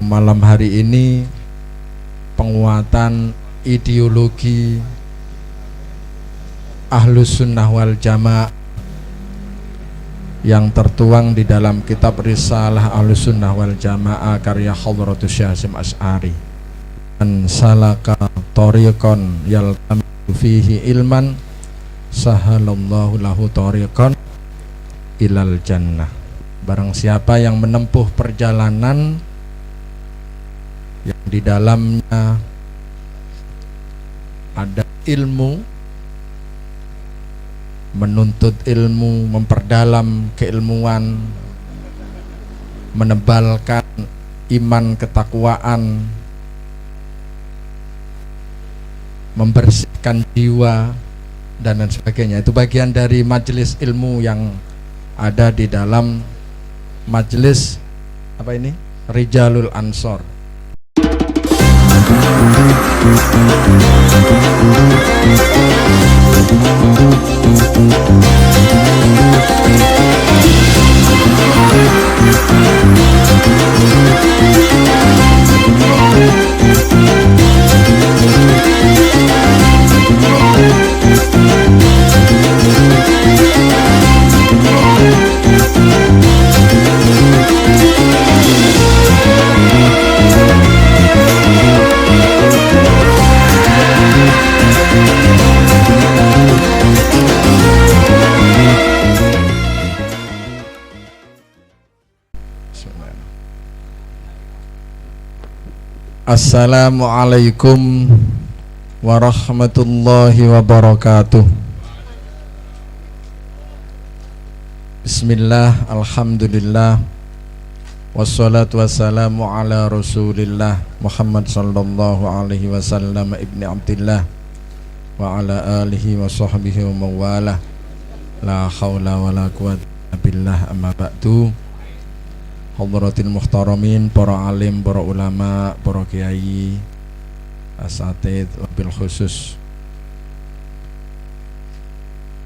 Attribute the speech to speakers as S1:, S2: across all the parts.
S1: malam hari ini penguatan ideologi Ahlus Sunnah wal Jamaah yang tertuang di dalam kitab Risalah Ahlus Sunnah wal Jamaah karya Hadratus Syekh Hasyim Asy'ari. Man salaka tariqan yaltamisu fihi ilman sahalallahu lahu tariqan ilal jannah. Barang siapa yang menempuh perjalanan yang di dalamnya ada ilmu, menuntut ilmu, memperdalam keilmuan, menebalkan iman ketakwaan, membersihkan jiwa dan lain sebagainya. Itu bagian dari majelis ilmu yang ada di dalam majelis apa ini? Rijalul Ansor. Assalamualaikum warahmatullahi wabarakatuh. Bismillah, alhamdulillah, wassalatu wassalamu ala rasulillah Muhammad sallallahu alaihi wasallam ibni Abdillah wa ala alihi wa sahbihi wa mawalah. La hawla wa la quwwata billah, amma ba'du. Hadratil muhtaramin, para alim, para ulama, para kiai, asatidz, wabil khusus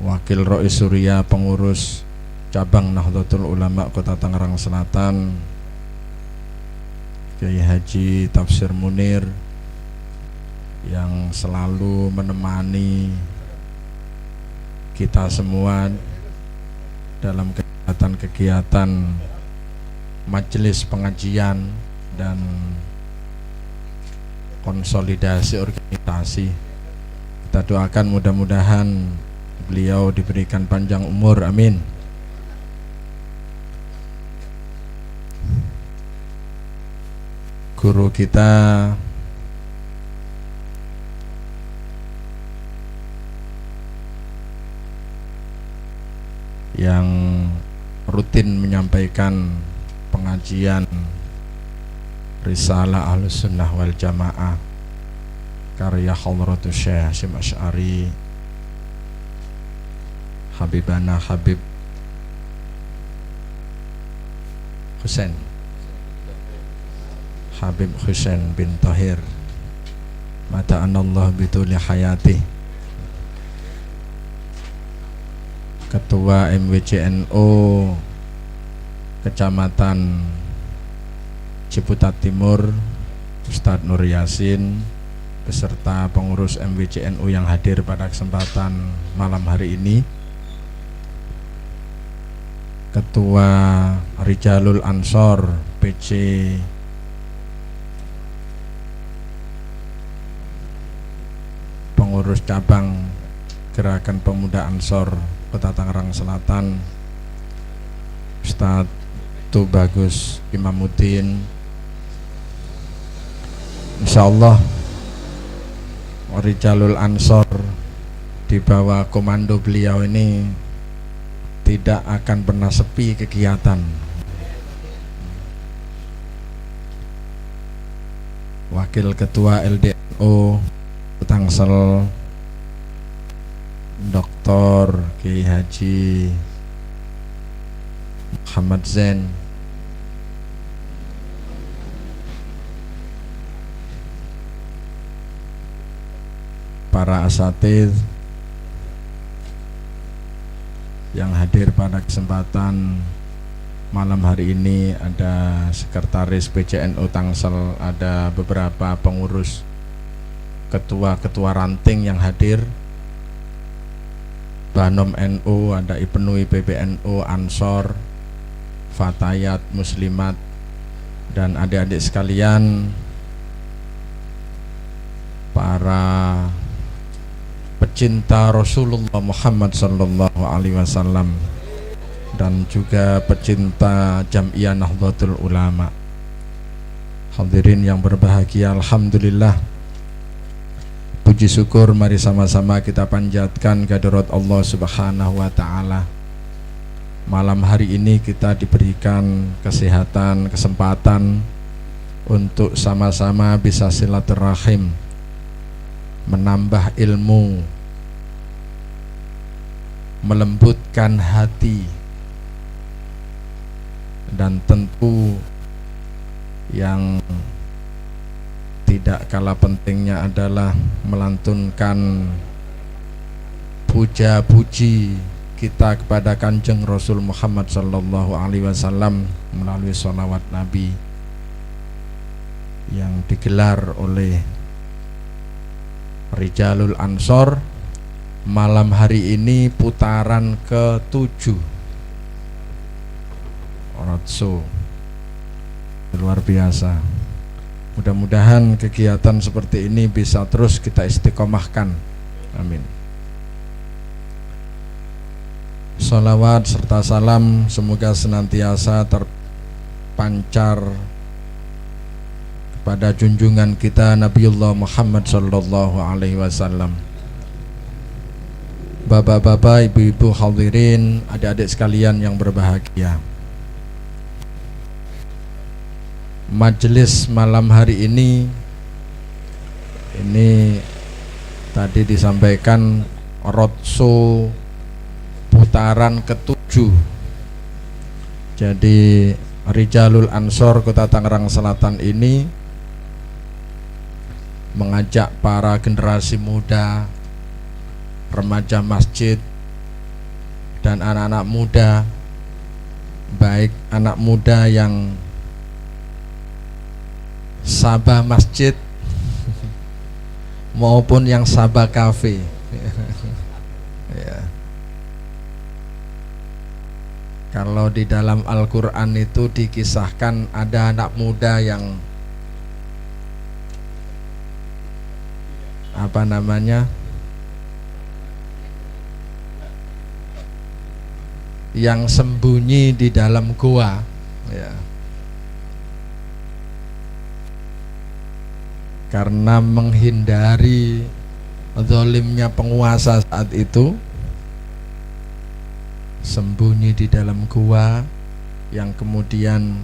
S1: Wakil Rais Surya, pengurus cabang Nahdlatul Ulama Kota Tangerang Selatan, Kiai Haji Tafsir Munir yang selalu menemani kita semua dalam kegiatan-kegiatan majelis pengajian dan konsolidasi organisasi. Kita doakan mudah-mudahan beliau diberikan panjang umur, amin. Guru kita yang rutin menyampaikan pengajian Risalah Ahlus Sunnah wal Jamaah karya Hadratus Syekh Hasyim Asy'ari, Habibana Habib Husain Habib Husain bin Tahir mata'anallah bituli hayati, Ketua MWCNO Kecamatan Ciputat Timur, Ustadz Nur Yasin, beserta pengurus MWCNU yang hadir pada kesempatan malam hari ini, Ketua Rijalul Ansor PC pengurus cabang Gerakan Pemuda Ansor Kota Tangerang Selatan, Ustadz Bagus Imamuddin. Insyaallah Rijalul Ansor di bawah komando beliau ini tidak akan pernah sepi kegiatan. Wakil Ketua LDNO Tangsel Dr. Kiai Haji Muhammad Zain, para asatidz yang hadir pada kesempatan Malam hari ini ada sekretaris PCNU Tangsel, ada beberapa pengurus ketua-ketua ranting yang hadir, Banom NU, ada Ibnu PBNU, Ansor, Fatayat, Muslimat, dan adik-adik sekalian, para pecinta Rasulullah Muhammad sallallahu alaihi wasallam dan juga pecinta Jam'iyah Nahdlatul Ulama. Hadirin yang berbahagia, alhamdulillah, puji syukur mari sama-sama kita panjatkan kehadirat Allah Subhanahu wa taala. Malam hari ini kita diberikan kesehatan, kesempatan untuk sama-sama bisa silaturahim, menambah ilmu, melembutkan hati, dan tentu yang tidak kalah pentingnya adalah melantunkan puja-puji kita kepada Kanjeng Rasul Muhammad sallallahu alaihi wasallam melalui sholawat Nabi yang digelar oleh Rijalul Ansor. Malam hari ini putaran ke-7 Roadshow, luar biasa. Mudah-mudahan kegiatan seperti ini bisa terus kita istiqomahkan, amin. Sholawat serta salam semoga senantiasa terpancar pada junjungan kita Nabiullah Muhammad sallallahu alaihi wasallam. Bapak-bapak, ibu-ibu hadirin, adik-adik sekalian yang berbahagia, majelis malam hari ini tadi disampaikan roadshow putaran ke-7. Jadi Rijalul Ansor Kota Tangerang Selatan ini mengajak para generasi muda, remaja masjid, dan anak-anak muda, baik anak muda yang sabah masjid maupun yang sabah kafe. Ya. Kalau di dalam Al-Quran itu dikisahkan ada anak muda yang yang sembunyi di dalam gua, ya. Karena menghindari zalimnya penguasa saat itu, sembunyi di dalam gua yang kemudian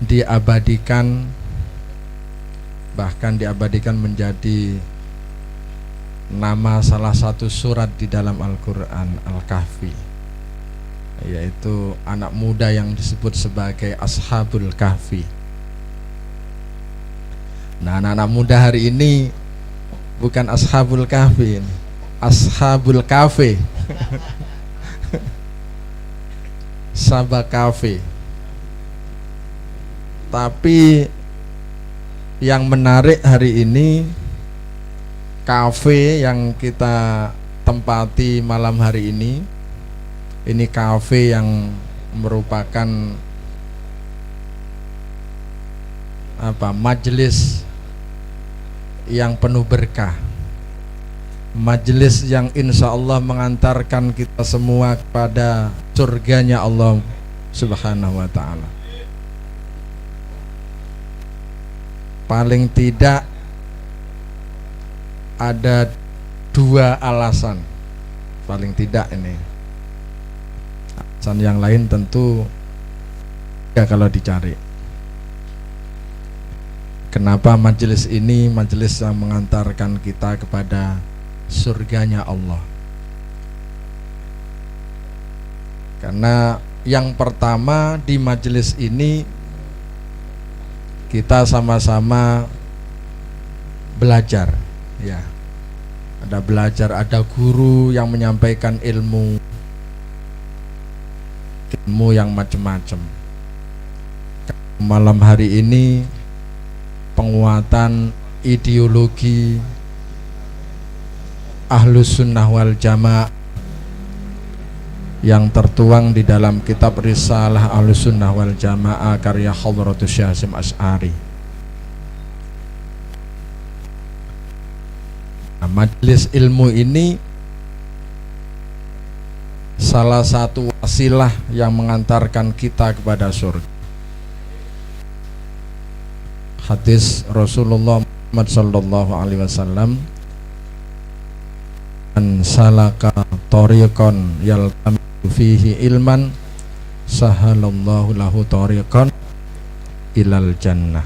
S1: diabadikan, bahkan diabadikan menjadi nama salah satu surat di dalam Al-Quran, Al-Kahfi, yaitu anak muda yang disebut sebagai Ashabul Kahfi. Nah, anak-anak muda hari ini bukan Ashabul Kahfi, Ashabul Kafe. Sabah Kafe. Tapi yang menarik hari ini, kafe yang kita tempati malam hari ini kafe yang merupakan majelis yang penuh berkah, majelis yang insya Allah mengantarkan kita semua kepada surganya Allah Subhanahu wa ta'ala. Paling tidak ada 2 alasan, paling tidak ini. Alasan yang lain tentu ya kalau dicari. Kenapa majelis ini majelis yang mengantarkan kita kepada surganya Allah? Karena yang pertama di majelis ini kita sama-sama belajar, ya. Ada belajar, ada guru yang menyampaikan ilmu, ilmu yang macam-macam. Malam hari ini penguatan ideologi Ahlus Sunnah wal Jamaah yang tertuang di dalam kitab Risalah Ahlus Sunnah wal Jamaah karya Hadratus Syekh Hasyim Asy'ari. Nah, majelis ilmu ini salah satu wasilah yang mengantarkan kita kepada surga. Hadis Rasulullah Muhammad sallallahu alaihi wasallam, "An salaka tariqan yaltamisu fihi ilman, sahalallahu lahu tariqan ilal jannah."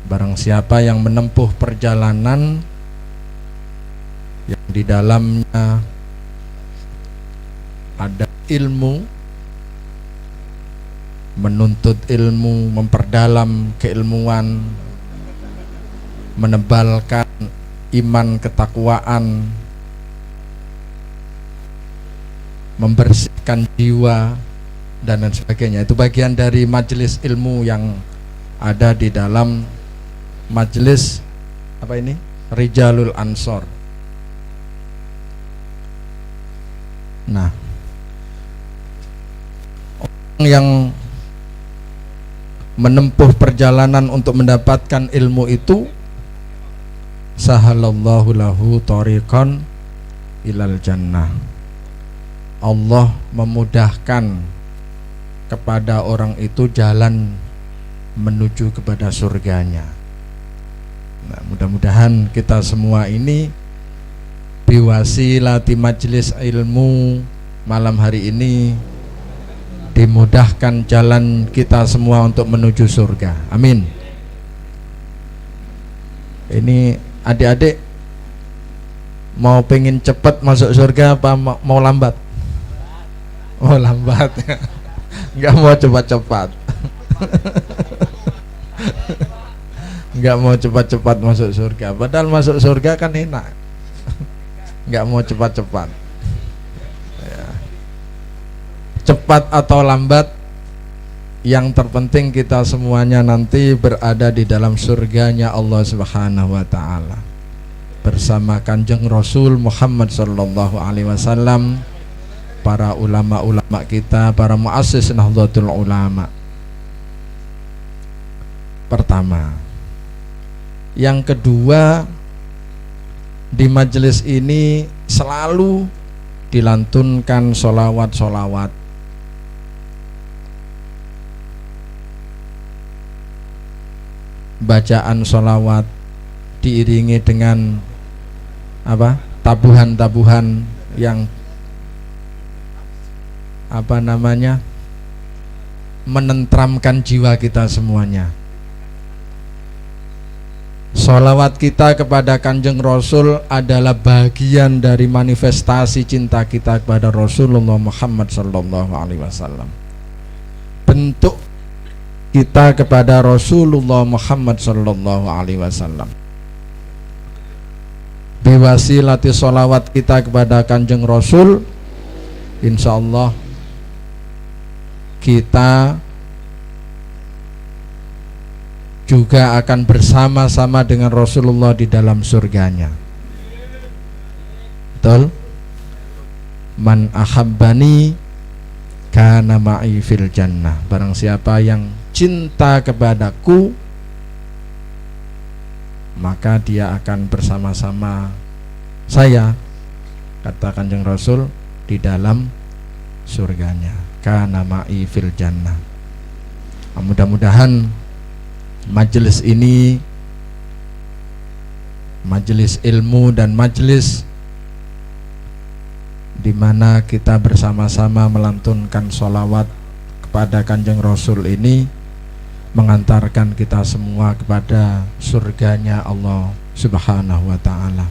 S1: Barang siapa yang menempuh perjalanan yang di dalamnya ada ilmu, menuntut ilmu, memperdalam keilmuan, menebalkan iman ketakwaan, membersihkan jiwa dan lain sebagainya. Itu bagian dari majelis ilmu yang ada di dalam majelis apa ini? Rijalul Ansor. Nah, orang yang menempuh perjalanan untuk mendapatkan ilmu itu, sahalallahu lahu tariqan ilal jannah. Allah memudahkan kepada orang itu jalan menuju kepada surganya. Nah, mudah-mudahan kita semua ini biwasilati majelis ilmu malam hari ini dimudahkan jalan kita semua untuk menuju surga. Amin. Ini adik-adik mau pengen cepat masuk surga apa mau lambat? Oh, lambat. Enggak mau cepat-cepat. Enggak mau cepat-cepat masuk surga. Padahal masuk surga kan enak. Enggak mau cepat-cepat. Ya. Cepat atau lambat, yang terpenting kita semuanya nanti berada di dalam surganya Allah Subhanahu wa taala bersama Kanjeng Rasul Muhammad sallallahu alaihi wasallam, para ulama-ulama kita, para muassis Nahdlatul Ulama. Pertama. Yang kedua, di majelis ini selalu dilantunkan sholawat-sholawat. Bacaan sholawat diiringi dengan apa? Tabuhan-tabuhan yang apa namanya? Menentramkan jiwa kita semuanya. Sholawat kita kepada Kanjeng Rasul adalah bagian dari manifestasi cinta kita kepada Rasulullah Muhammad sallallahu alaihi wasallam. Bentuk kita kepada Rasulullah Muhammad sallallahu alaihi wasallam. Biwasilati sholawat kita kepada Kanjeng Rasul, insyaallah kita juga akan bersama-sama dengan Rasulullah di dalam surganya. Betul? Man ahabbani kana ma'i fil jannah. Barang siapa yang cinta kepadaku, maka dia akan bersama-sama saya, kata Kanjeng Rasul, di dalam surganya. Kana ma'i fil jannah. Mudah-mudahan majelis ini, majelis ilmu dan majelis di mana kita bersama-sama melantunkan sholawat kepada Kanjeng Rasul ini mengantarkan kita semua kepada surganya Allah Subhanahu wa ta'ala.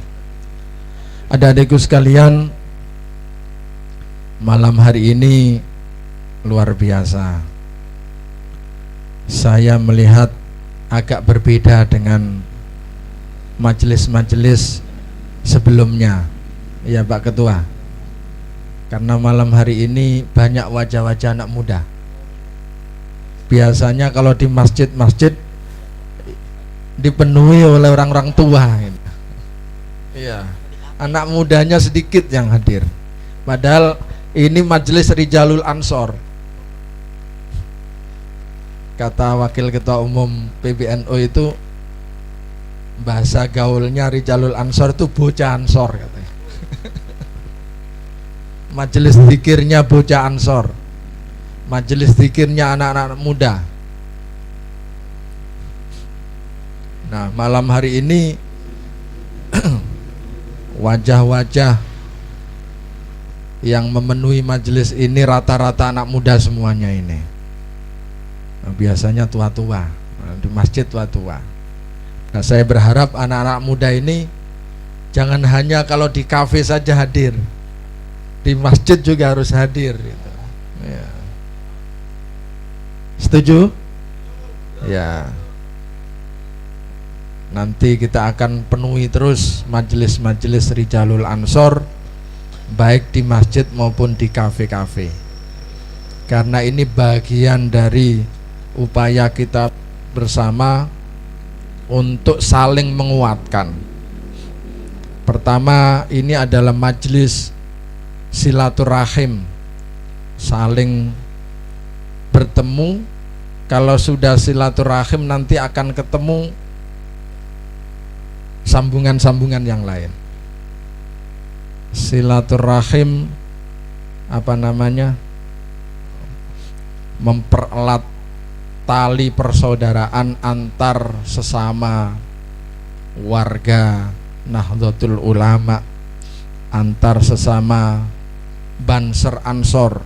S1: Adik-adikku sekalian, malam hari ini luar biasa. Saya melihat agak berbeda dengan majelis-majelis sebelumnya. Ya Pak Ketua. Karena malam hari ini banyak wajah-wajah anak muda. Biasanya kalau di masjid-masjid dipenuhi oleh orang-orang tua. Iya, anak mudanya sedikit yang hadir. Padahal ini majelis Rijalul Ansor. Kata Wakil Ketua Umum PBNU itu, bahasa gaulnya Rijalul Ansor itu bocah Ansor katanya. Majelis zikirnya bocah Ansor, majelis zikirnya anak-anak muda. Nah, malam hari ini wajah-wajah yang memenuhi majelis ini rata-rata anak muda semuanya ini. Nah, biasanya tua-tua, di masjid tua-tua. Nah, saya berharap anak-anak muda ini jangan hanya kalau di kafe saja hadir, di masjid juga harus hadir gitu. Ya. Setuju? Ya. Nanti kita akan penuhi terus majelis-majelis Rijalul Ansor, baik di masjid maupun di kafe-kafe. Karena ini bagian dari upaya kita bersama untuk saling menguatkan. Pertama, ini adalah majelis silaturahim, saling bertemu. Kalau sudah silaturahim nanti akan ketemu sambungan-sambungan yang lain. Silaturahim mempererat tali persaudaraan antar sesama warga Nahdlatul Ulama, antar sesama Banser Ansor.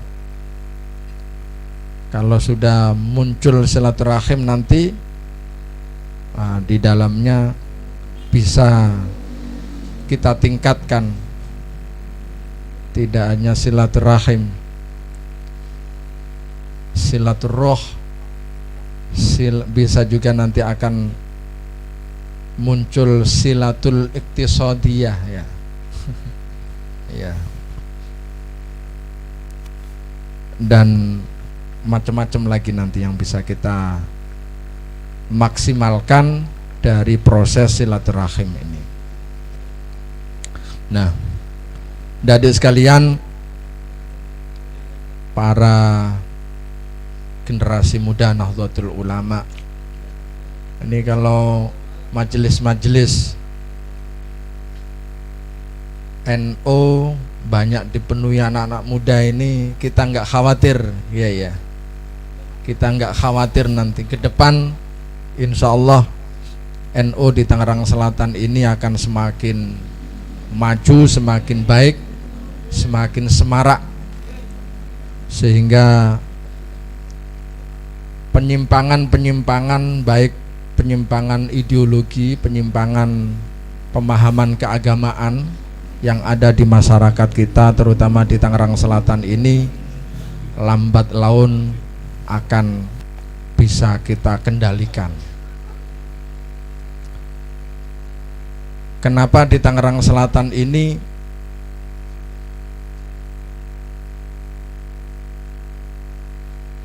S1: Kalau sudah muncul silaturahim nanti di dalamnya bisa kita tingkatkan, tidak hanya silaturahim, silaturroh, bisa juga nanti akan muncul silatul iktisadiyah ya. Ya. Dan macam-macam lagi nanti yang bisa kita maksimalkan dari proses silaturahim ini. Nah, adik sekalian, para generasi muda Nahdlatul Ulama, ini kalau majelis-majelis NU banyak dipenuhi anak-anak muda ini, kita nggak khawatir, ya. Kita nggak khawatir nanti ke depan, insya Allah NU di Tangerang Selatan ini akan semakin maju, semakin baik, semakin semarak, sehingga penyimpangan-penyimpangan, baik penyimpangan ideologi, penyimpangan pemahaman keagamaan yang ada di masyarakat kita, terutama di Tangerang Selatan ini, lambat laun akan bisa kita kendalikan. Kenapa di Tangerang Selatan ini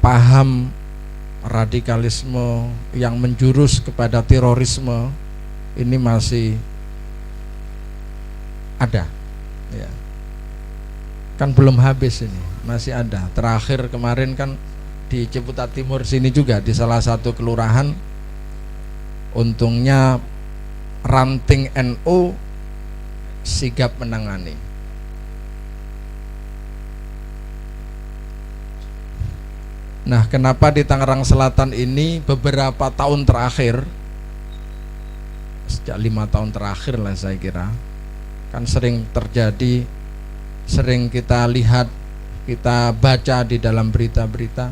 S1: paham radikalisme yang menjurus kepada terorisme ini masih ada, ya. Kan belum habis ini, masih ada. Terakhir kemarin kan di Ciputat Timur sini juga, di salah satu kelurahan, untungnya ranting NU sigap menangani. Nah, kenapa di Tangerang Selatan ini beberapa tahun terakhir, sejak 5 tahun terakhir lah saya kira, kan sering terjadi, sering kita lihat, kita baca di dalam berita-berita,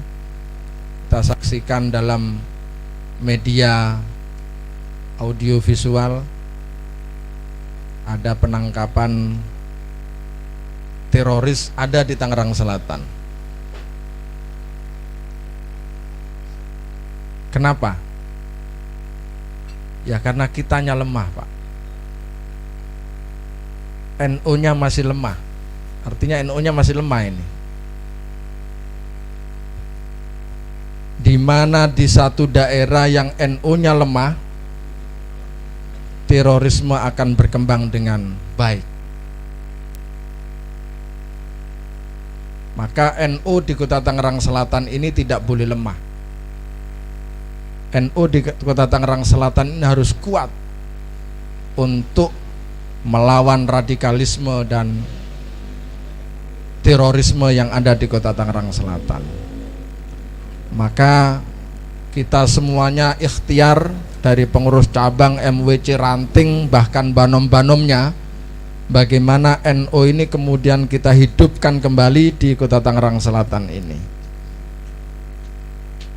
S1: kita saksikan dalam media audiovisual, ada penangkapan teroris ada di Tangerang Selatan. Kenapa? Ya karena kitanya lemah, Pak. NU-nya masih lemah. Artinya NU-nya masih lemah ini. Di mana di satu daerah yang NU-nya lemah, terorisme akan berkembang dengan baik. Maka NU di Kota Tangerang Selatan ini tidak boleh lemah. NU di Kota Tangerang Selatan ini harus kuat untuk melawan radikalisme dan terorisme yang ada di Kota Tangerang Selatan. Maka kita semuanya ikhtiar dari pengurus cabang, MWC Ranting, bahkan banom-banomnya, bagaimana NU ini kemudian kita hidupkan kembali di Kota Tangerang Selatan ini.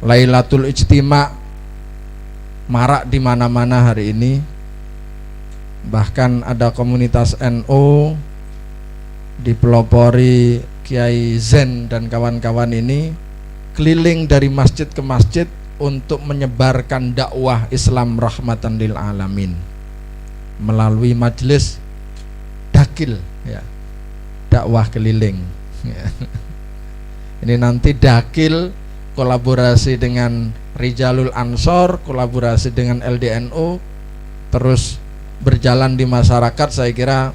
S1: Lailatul Ijtima marak di mana-mana hari ini. Bahkan ada komunitas NU dipelopori Kiai Zen dan kawan-kawan ini keliling dari masjid ke masjid untuk menyebarkan dakwah Islam rahmatan lil alamin melalui majelis dakil, ya, dakwah keliling, ya. Ini nanti dakil kolaborasi dengan Rijalul Ansor, kolaborasi dengan LDNU, terus berjalan di masyarakat. Saya kira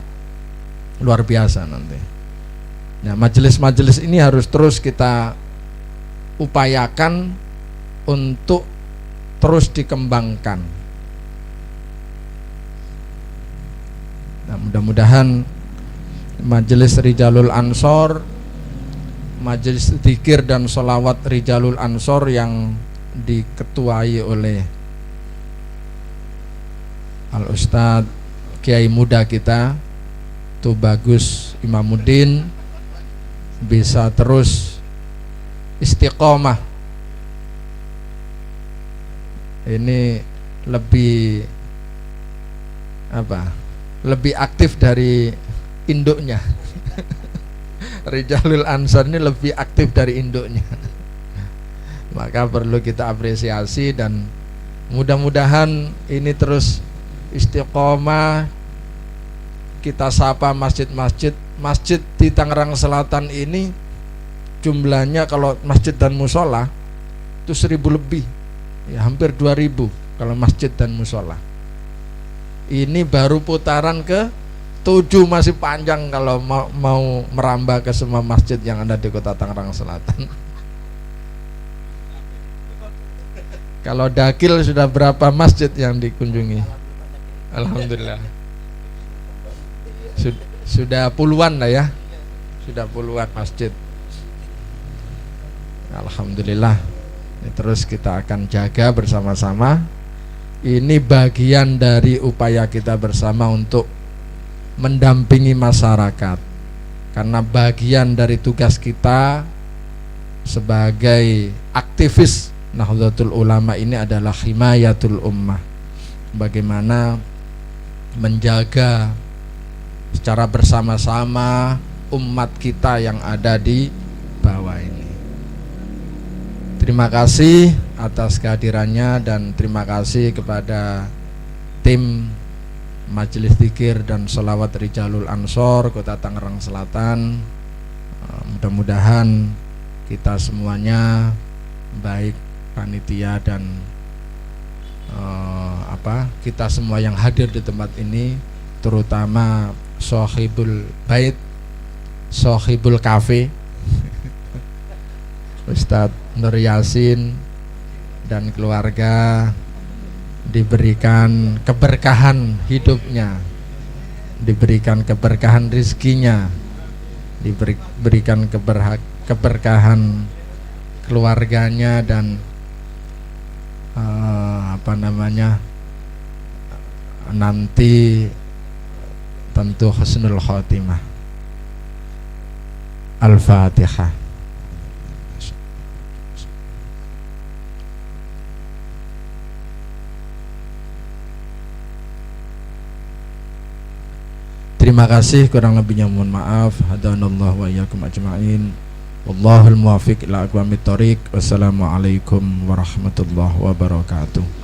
S1: luar biasa nanti. Nah, majelis-majelis ini harus terus kita upayakan untuk terus dikembangkan. Nah, mudah-mudahan majelis Rijalul Ansor, majelis zikir dan sholawat Rijalul Ansor yang diketuai oleh Al-Ustadz Kiai muda kita tuh Bagus Imamuddin bisa terus istiqomah. Ini lebih lebih aktif dari induknya. Rijalul Ansor ini lebih aktif dari induknya. Maka perlu kita apresiasi dan mudah-mudahan ini terus istiqomah. Kita sapa masjid-masjid. Masjid di Tangerang Selatan ini jumlahnya kalau masjid dan musola itu 1000 lebih, ya, hampir 2000 kalau masjid dan musola. Ini baru putaran ke 7, masih panjang kalau mau merambah ke semua masjid yang ada di Kota Tangerang Selatan. Kalau dakil sudah berapa masjid yang dikunjungi? Alhamdulillah. Sudah puluhan lah ya. Sudah puluhan masjid. Alhamdulillah. Terus kita akan jaga bersama-sama. Ini bagian dari upaya kita bersama untuk mendampingi masyarakat. Karena bagian dari tugas kita sebagai aktivis Nahdlatul Ulama ini adalah himayatul ummah. Bagaimana menjaga secara bersama-sama umat kita yang ada di bawah ini. Terima kasih atas kehadirannya dan terima kasih kepada tim Majelis Zikir dan Sholawat Rijalul Ansor Kota Tangerang Selatan. Mudah-mudahan kita semuanya, baik panitia dan kita semua yang hadir di tempat ini, terutama Sohibul Bait, Sohibul Cafe, Ustadz Nur Yasin dan keluarga, diberikan keberkahan hidupnya, diberikan keberkahan rizkinya, diberikan keberkahan keluarganya dan nanti tentu husnul khotimah. Al-Fatihah. Terima kasih, kurang lebihnya mohon maaf. Hadanallahu wa iyyakum ajma'in. Wallahul muwaffiq ila aqwamit thoriq. Wassalamualaikum warahmatullahi wabarakatuh.